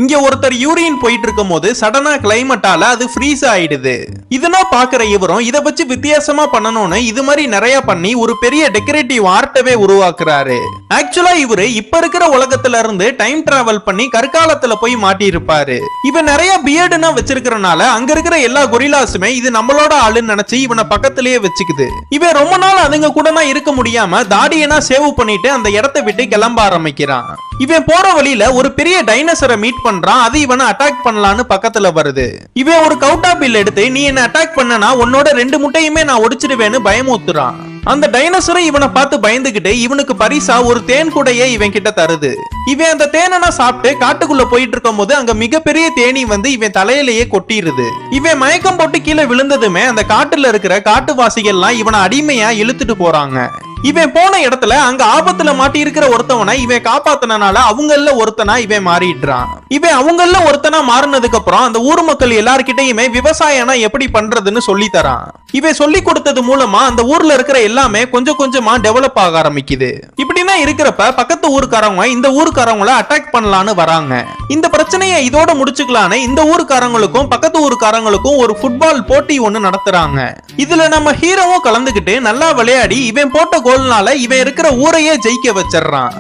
இங்க ஒருத்தர் யூரின் போயிட்டு இருக்கும் போது சடனா கிளைமேட்டால அது ஃப்ரீஸ் ஆயிடுது. இதெல்லாம் பாக்குற இவரும் இத வச்சு வித்தியாசமா பண்ணணும்னு இது மாதிரி நிறைய பண்ணி ஒரு பெரிய டெக்கரேட்டிவ் ஆர்ட்டவே உருவாக்குறாரு. ஆக்சுவலா இவரு இப்ப இருக்கிற உலகத்துல இருந்து டைம் டிராவல் பண்ணி கற்காலத்துல போய் மாட்டி இருப்பாரு. இவன் நிறைய பியர்டுனா வச்சிருக்கிறனால அங்க இருக்கிற எல்லா கொரில்லாஸுமே இது நம்மளோட ஆளுன்னு நினைச்சு இவனை பக்கத்திலேயே வச்சுக்குது. இவன் ரொம்ப நாள் அதுங்க கூட இருக்க முடியாம தாடியனா சேவ் பண்ணிட்டு அந்த இடத்தை விட்டு கிளம்ப ஆரம்பிக்கிறான். இவன் போற வழியில ஒரு பெரிய டைனோசரை மீட் பண்றான். அது இவனை அட்டாக் பண்ணலான்னு பக்கத்துல வருது. இவன் ஒரு கவுட்டா பில் எடுத்து நீ என்ன அட்டாக் பண்ணனா உன்னோட 2 முட்டையுமே நான் ஒடிச்சிடுவேன்னு பயமுறுத்துறான். அந்த டைனோசரை இவனை பார்த்து பயந்துகிட்டு இவனுக்கு பரிசா ஒரு தேன் கூடையே இவன் கிட்ட தருது. இவன் அந்த தேனை சாப்பிட்டு காட்டுக்குள்ள போயிட்டு இருக்கும் போது அங்க மிகப்பெரிய தேனி வந்து இவன் தலையிலேயே கொட்டிடுது. இவன் மயக்கம் போட்டு கீழே விழுந்ததுமே அந்த காட்டுல இருக்கிற காட்டுவாசிகள்லாம் இவனை அடிமையா இழுத்துட்டு போறாங்க. இவன் போன இடத்துல அங்க ஆபத்துல மாட்டி இருக்கிற ஒருத்தவனை இவன் காப்பாத்தினால அவங்கள ஒருத்தனா இவன் மாறிடுறான். இவன் அவங்கள ஒருத்தனா மாறினதுக்கு அப்புறம் அந்த ஊர் மக்கள் எல்லார்கிட்டயுமே விவசாயம்னா எப்படி பண்றதுன்னு சொல்லி தரான். இவன் சொல்லி கொடுத்தது மூலமா அந்த ஊர்ல இருக்கிற எல்லாமே கொஞ்சம் கொஞ்சமா டெவலப் ஆக ஆரம்பிக்குது. இப்படின்னா இருக்கிறப்ப பக்கத்து ஊருக்காரங்க இந்த ஊருக்காரங்களை அட்டாக் பண்ணலான்னு வராங்க. இந்த பிரச்சனையை இதோட முடிச்சுக்கலான்னு இந்த ஊருக்காரங்களுக்கும் பக்கத்து ஊருக்காரங்களுக்கும் ஒரு ஃபுட்பால் போட்டி ஒண்ணு நடத்துறாங்க. இதுல நம்ம ஹீரோவும் கலந்துகிட்டு நல்லா விளையாடி இவன் போட்ட கோல்னால இவன் இருக்கிற ஊரையே ஜெயிக்க வச்சிடறான்.